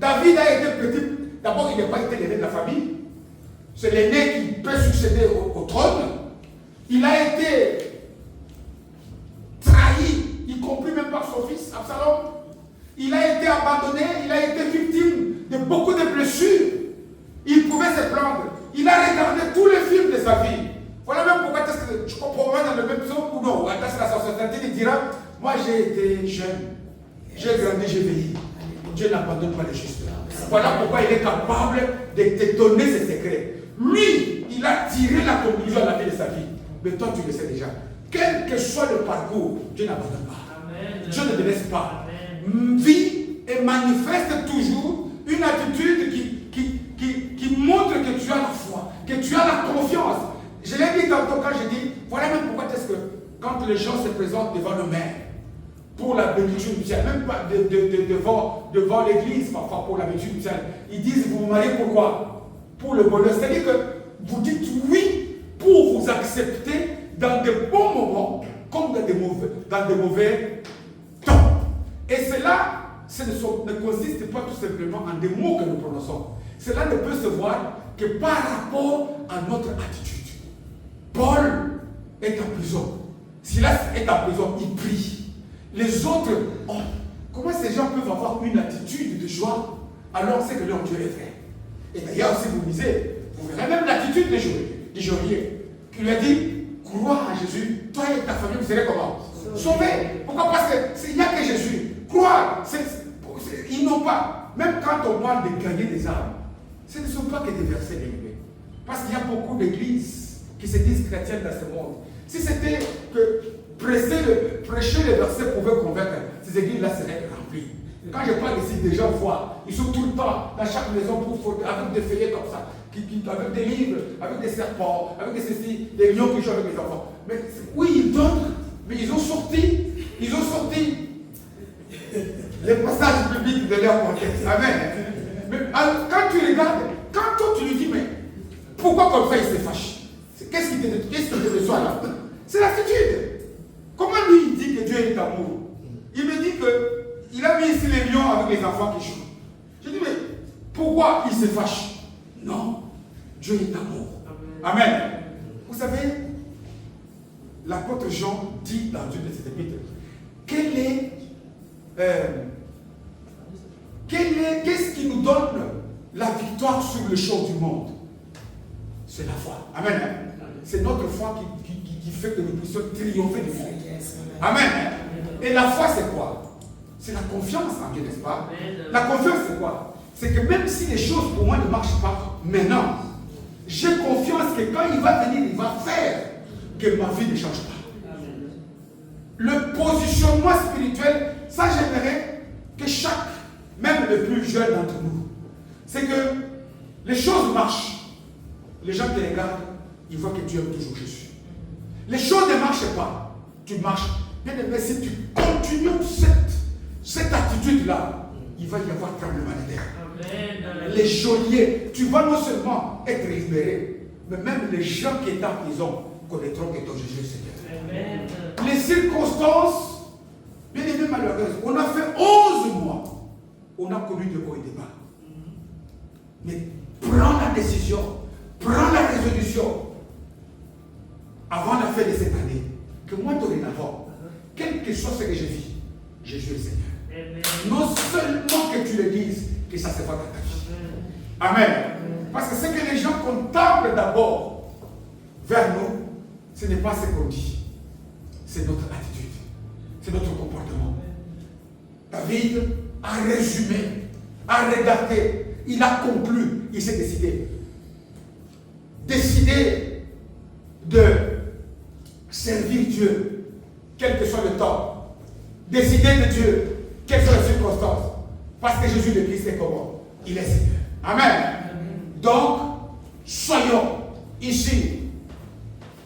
David a été petit. D'abord, il n'a pas été l'aîné de la famille. C'est l'aîné qui peut succéder au trône. Il a été trahi, y compris même par son fils, Absalom. Il a été abandonné, il a été victime de beaucoup de blessures. Il pouvait se plaindre. Il a regardé tous les films de sa vie. Voilà même pourquoi est-ce que je comprends dans le même psaume ou non. Dans la société, il dira, moi j'ai été jeune, j'ai grandi, j'ai vieilli. Dieu n'abandonne pas les justes. Voilà pourquoi il est capable de te donner ses secrets. Lui, il a tiré la conclusion à la vie de sa vie. Mais toi, tu le sais déjà. Quel que soit le parcours, Dieu n'abandonne pas. Amen. Dieu ne te laisse pas. Amen. Vis et manifeste toujours une attitude qui montre que tu as la foi, que tu as la confiance. Je l'ai dit tantôt quand j'ai dit, voilà même pourquoi est-ce que quand les gens se présentent devant le maire, pour la bénédiction du ciel, même pas devant l'église, parfois pour la bénédiction du ciel, ils disent, vous vous mariez pourquoi? Pour le bonheur. C'est-à-dire que vous dites oui pour vous accepter dans de bons moments, comme dans de mauvais temps. Et cela, ne consiste pas tout simplement en des mots que nous prononçons. Cela ne peut se voir que par rapport à notre attitude. Paul est en prison. Silas est en prison, il prie. Les autres, comment ces gens peuvent avoir une attitude de joie alors c'est que leur Dieu est vrai? Et d'ailleurs, si vous lisez, vous verrez même l'attitude du geôlier qui lui a dit, crois en Jésus, toi et ta famille, vous serez comment? Sauvés. Pourquoi? Parce qu'il n'y a que Jésus. Croire, ils n'ont pas. Même quand on parle de gagner des âmes, ce ne sont pas que des versets élevés. Parce qu'il y a beaucoup d'églises qui se disent chrétiennes dans ce monde. Si c'était que prêcher les versets pouvait convaincre, ces églises-là seraient remplies. Quand je parle ici, des gens voient, ils sont tout le temps dans chaque maison avec des feuillets comme ça, avec des livres, avec des serpents, avec des lions qui jouent avec les enfants. Mais oui, ils donnent, mais ils ont sorti les passages bibliques de leur contexte. Amen. Mais quand tu regardes, quand toi tu lui dis, mais pourquoi comme ça il se fâche? Qu'est-ce qui te reçoit là? C'est l'attitude. Comment lui il dit que Dieu est amour? Il me dit qu'il a mis ici les lions avec les enfants qui jouent. Je dis, mais pourquoi il se fâche? Non, Dieu est amour. Amen. Amen. Vous savez, l'apôtre Jean dit dans une de ses épîtres, qu'est-ce qui nous donne la victoire sur le champ du monde? C'est la foi. Amen. C'est notre foi qui fait que nous puissions triompher du monde. Amen. Et la foi, c'est quoi? C'est la confiance en Dieu, n'est-ce pas? La confiance, c'est quoi? C'est que même si les choses pour moi ne marchent pas maintenant, j'ai confiance que quand il va venir, il va faire que ma vie ne change pas. Le positionnement spirituel, ça j'aimerais que chaque, même le plus jeune d'entre nous, c'est que les choses marchent. Les gens te regardent, ils voient que tu aimes toujours Jésus. Les choses ne marchent pas. Tu marches. Bien aimé, si tu continues cette attitude-là, il va y avoir tremblement de terre. Les geôliers, tu vas non seulement être libéré, mais même les gens qui étaient en prison connaîtront que ton Jésus est Seigneur. Amen. Les circonstances, bien aimé, malheureuses, on a fait 11 mois, on a connu de hauts et de bas. Mais prends la décision prends la résolution avant la fin de cette année que moi, dorénavant, quel que soit ce que je vis, Jésus est le Seigneur. Amen. Non seulement que tu le dises, que ça se voit dans ta vie. Amen. Parce que ce que les gens contemplent d'abord vers nous, ce n'est pas ce qu'on dit, c'est notre attitude, c'est notre comportement. David a résumé, a regardé, il a conclu, il s'est décidé. Décider de servir Dieu, quel que soit le temps. Décider de Dieu, quelles sont les circonstances. Parce que Jésus le Christ est comment? Il est Seigneur. Amen. Donc, soyons ici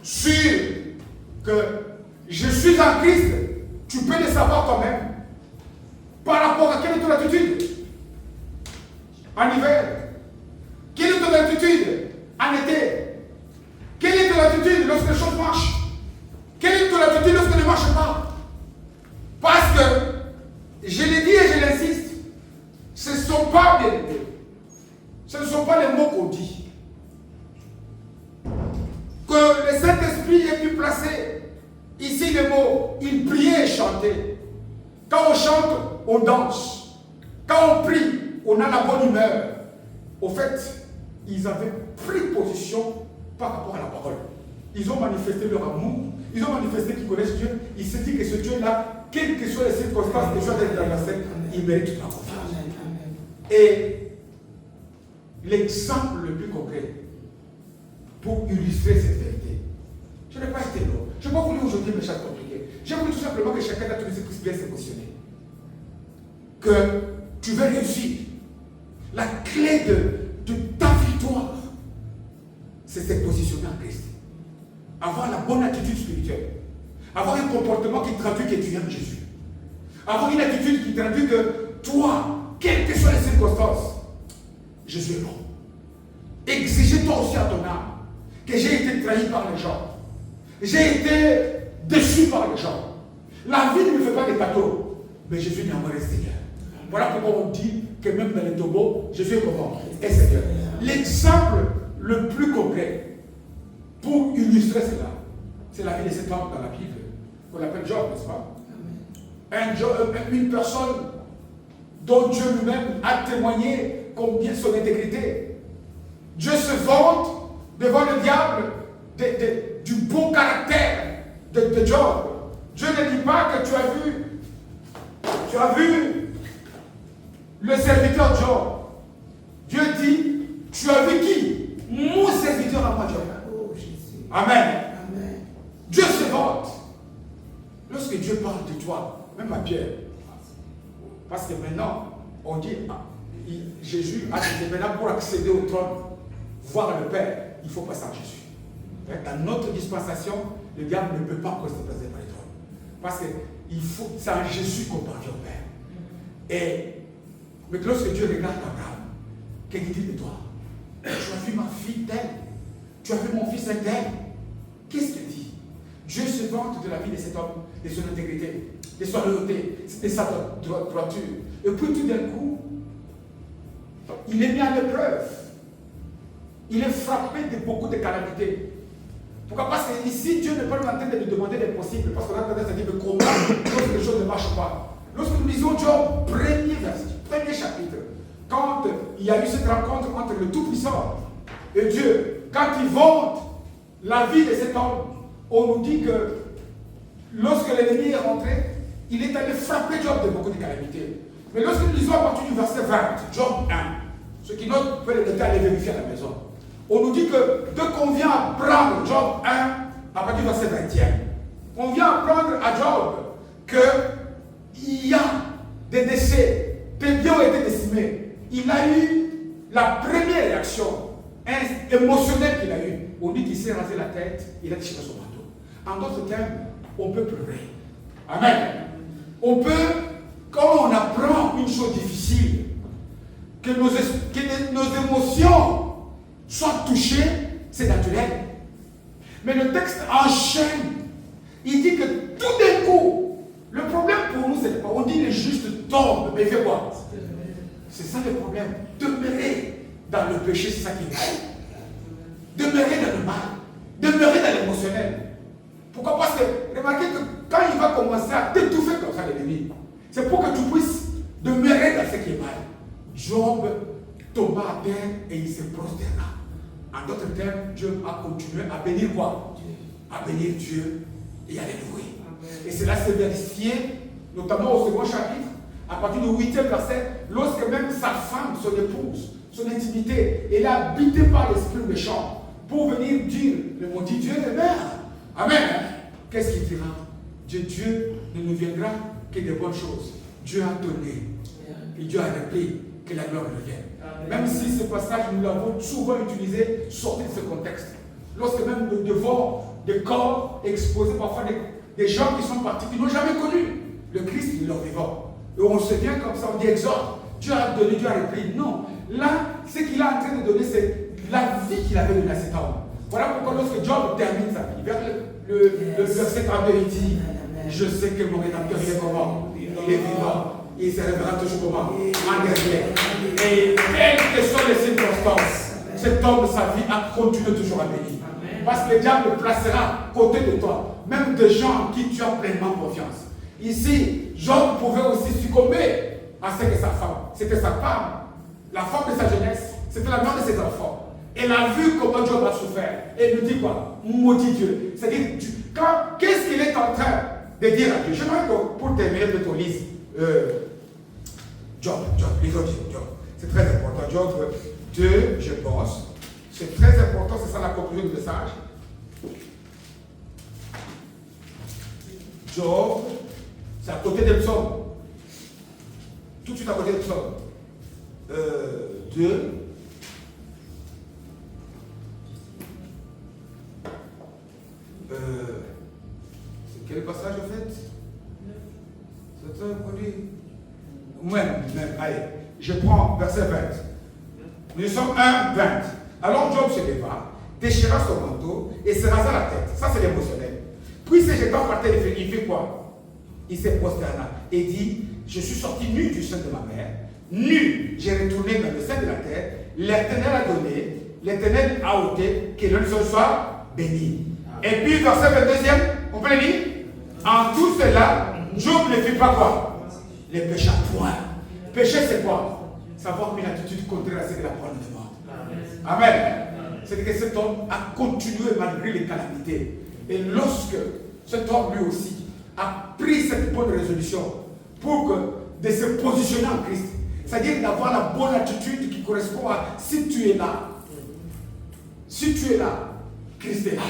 sûrs que je suis en Christ. Tu peux le savoir toi-même. Par rapport à quelle est ton attitude en hiver? Quelle est ton attitude en été? Quelle est ton attitude lorsque les choses marchent? Quelle est ton attitude lorsque ne marche pas? Parce que, je l'ai dit et je l'insiste, ce ne sont pas des mots. Ce ne sont pas les mots qu'on dit. Que le Saint-Esprit ait pu placer ici les mots, il priait et chantait. Quand on chante, on danse. Quand on prie, on a la bonne humeur. Au fait, ils avaient pris position par rapport à la parole. Ils ont manifesté leur amour. Ils ont manifesté qu'ils connaissent Dieu. Ils se disent que ce Dieu-là, quelles que soient les circonstances que soient dans la scène, il mérite toute la confiance. Et l'exemple le plus concret pour illustrer cette vérité, je n'ai pas été long. Je n'ai pas voulu aujourd'hui me faire compliqué. J'ai voulu tout simplement que chacun d'entre nous puisse bien se positionner. Que tu veux réussir. La clé de ta victoire, c'est de se positionner en Christ. Avoir la bonne attitude spirituelle. Avoir un comportement qui traduit que tu aimes Jésus. Avoir une attitude qui traduit que toi, quelles que soient les circonstances, Jésus est bon. Exigez toi aussi à ton âme que j'ai été trahi par les gens. J'ai été déçu par les gens. La vie ne me fait pas des cadeaux, mais Jésus néanmoins est Seigneur. Voilà pourquoi on dit que même dans les tombeaux, Jésus est comment? Est Seigneur. L'exemple le plus concret pour illustrer cela, c'est la vie de cet homme dans la Bible, qu'on appelle Job, n'est-ce pas? Une personne dont Dieu lui-même a témoigné combien son intégrité. Dieu se vante devant le diable du bon caractère de Job. Dieu ne dit pas que tu as vu le serviteur Job. Dieu dit, tu as vu qui? Mon serviteur à moi, Job. Amen. Amen. Dieu se vante. Lorsque Dieu parle de toi, même à Pierre, parce que maintenant, on dit, Jésus a dit, maintenant pour accéder au trône, voir le Père, il faut passer par Jésus. Dans notre dispensation, le diable ne peut pas encore se présenter par les trônes. Parce que c'est en Jésus qu'on parvient au Père. Mais lorsque Dieu regarde Abraham, qu'est-ce qu'il dit de toi? Tu as vu ma fille telle? Tu as vu mon fils tel? Qu'est-ce qu'il dit? Dieu se vante de la vie de cet homme, de son intégrité, de sa loyauté, de sa droiture. Et puis tout d'un coup, il est mis à l'épreuve. Il est frappé de beaucoup de calamités. Pourquoi? Parce que ici, Dieu n'est pas en train de lui demander l'impossible. Parce qu'on a tendance à dire, mais comment lorsque les choses ne marchent pas? Lorsque nous lisons Job, premier chapitre, quand il y a eu cette rencontre entre le Tout-Puissant et Dieu, quand il vante la vie de cet homme, on nous dit que lorsque l'ennemi est rentré, il est allé frapper Job de beaucoup de calamités. Mais lorsque nous lisons à partir du verset 20, Job 1, ceux qui notent peuvent les aller vérifier à la maison. On nous dit que dès qu'on vient apprendre Job 1, à partir du verset 21, on vient apprendre à Job qu'il y a des décès, des biens ont été décimés. Il a eu la première réaction émotionnelle qu'il a eue. On dit qu'il s'est rasé la tête, il a déchiré son manteau. En d'autres termes, on peut pleurer. Amen. On peut, quand on apprend une chose difficile, que nos émotions soient touchées, c'est naturel. Mais le texte enchaîne. Il dit que tout d'un coup, le problème pour nous, c'est pas, on dit les justes tombent, mais fais quoi? C'est ça le problème. Demeurer dans le péché, c'est ça qui est. demeurer dans le mal, demeurer dans l'émotionnel. Pourquoi? Parce que remarquez que quand il va commencer à t'étouffer comme ça l'ennemi, c'est pour que tu puisses demeurer dans ce qui est mal. Job tomba à terre et il se prosterna. En d'autres termes, Job a continué à bénir quoi? À bénir Dieu et à le louer. Et cela s'est vérifié, notamment au second chapitre, à partir du 8e verset, lorsque même sa femme, son épouse, son intimité, elle est habitée par l'esprit méchant pour venir dire, le maudit Dieu est mère. Amen. Qu'est-ce qu'il dira? Dieu ne nous viendra que de bonnes choses. Dieu a donné et Dieu a repris, que la gloire lui vienne. Même si ce passage, nous l'avons souvent utilisé, sorti de ce contexte. Lorsque même nous devons des corps exposés, parfois des gens qui sont partis, qui n'ont jamais connu le Christ de leur vivant. Et on se vient comme ça, on dit exhorte, Dieu a donné, Dieu a repris. Non, là, ce qu'il est en train de donner, c'est la vie qu'il avait donnée à cet homme. Voilà pourquoi lorsque Job termine sa vie, vers le verset 32, il dit, je sais que mon rédempteur il est comment? Il est vivant. Il se révélera toujours comment? En dernier. Et quelles que soient les circonstances, cet homme, sa vie a continué toujours à bénir. Parce que le diable placera côté de toi, même des gens en qui tu as pleinement confiance. Ici, Job pouvait aussi succomber à ce que sa femme, c'était sa femme, la femme de sa jeunesse, c'était la mère de ses enfants. Elle a vu comment Job a souffert. Et elle lui dit quoi? Maudit Dieu. C'est-à-dire, qu'est-ce qu'il est en train de dire à Dieu? J'aimerais que pour terminer de ton livre, Job. C'est très important. Job 2, je pense. C'est très important, c'est ça la conclusion du message. Job, c'est à côté des psaumes. Tout de suite à côté des psaumes. 2. C'est quel passage en fait? C'est un produit. Même, allez, je prends verset 20. Nous sommes 1, 20. Alors Job se leva, déchira son manteau et se rasa la tête. Ça c'est l'émotionnel. Puis se jetant par terre, il fait quoi? Il s'est prosterna et dit, je suis sorti nu du sein de ma mère, nu, j'ai retourné dans le sein de la terre, l'Éternel a donné, l'Éternel a ôté, que le sol soit béni. Et puis verset 22e, on peut le lire? En tout cela, Job ne fit pas quoi? Les péchés point. Péché c'est quoi? Savoir une attitude contraire à ce que la parole nous demande. Amen. C'est que cet homme a continué malgré les calamités. Et lorsque cet homme lui aussi a pris cette bonne résolution de se positionner en Christ, c'est-à-dire d'avoir la bonne attitude qui correspond à si tu es là. Si tu es là, Christ est là.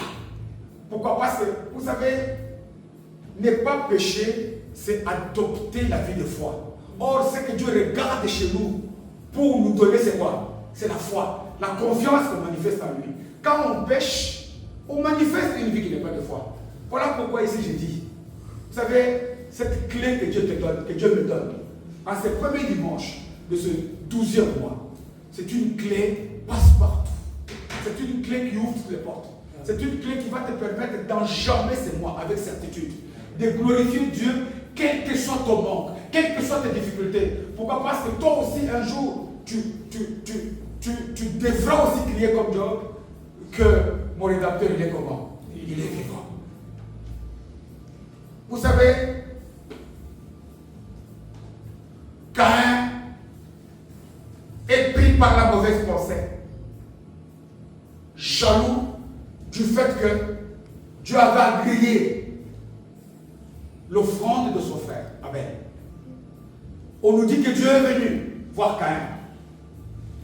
Pourquoi? Parce que, vous savez, ne pas pécher, c'est adopter la vie de foi. Or, ce que Dieu regarde chez nous pour nous donner, c'est quoi? C'est la foi, la confiance qu'on manifeste en lui. Quand on pêche, on manifeste une vie qui n'est pas de foi. Voilà pourquoi ici j'ai dit, vous savez, cette clé que Dieu te donne, que Dieu me donne, en ce premier dimanche de ce 12e mois, c'est une clé passe-partout. C'est une clé qui ouvre toutes les portes. C'est une clé qui va te permettre d'enjamber ces mois avec certitude, de glorifier Dieu, quel que soit ton manque, quelles que soient tes difficultés. Pourquoi? Parce que toi aussi, un jour, tu devras aussi crier comme Job que mon rédempteur, il est comment? Il est vivant. Vous savez, Caïn est pris par la mauvaise pensée, jaloux du fait que Dieu avait agréé l'offrande de son frère Abel. On nous dit que Dieu est venu voir Caïn.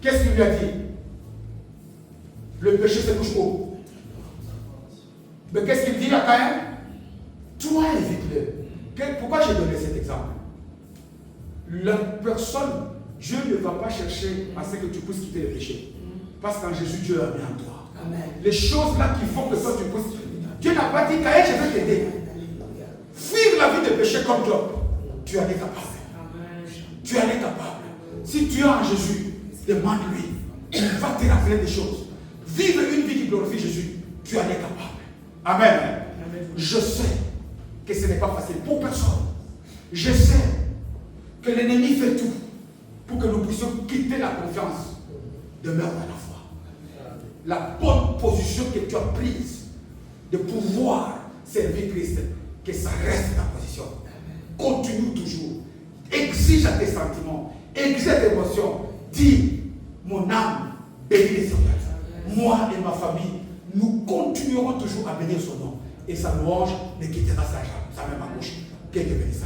Qu'est-ce qu'il lui a dit? Le péché se touche où? Mais qu'est-ce qu'il dit à Caïn? Toi, évite-le. Pourquoi j'ai donné cet exemple? La personne, Dieu ne va pas chercher à ce que tu puisses quitter le péché. Parce qu'en Jésus, Dieu a mis en toi. Amen. Les choses là qui font que toi tu puisses. Dieu n'a pas dit Caïn, je vais t'aider. Vivre la vie de péché comme Job. Tu en es capable. Tu en es capable. Si tu es en Jésus, demande-lui. Il va te rappeler des choses. Vivre une vie qui glorifie Jésus. Tu en es capable. Amen. Je sais que ce n'est pas facile pour personne. Je sais que l'ennemi fait tout pour que nous puissions quitter la confiance. Demeure dans la foi. la bonne position que tu as prise de pouvoir servir Christ, que ça reste ta position. Continue toujours. Exige à tes sentiments, exige à tes émotions. Dis, mon âme bénit les Seigneur. Moi et ma famille, nous continuerons toujours à bénir son nom. Et sa louange ne quittera sa même bouche. Que Dieu bénisse.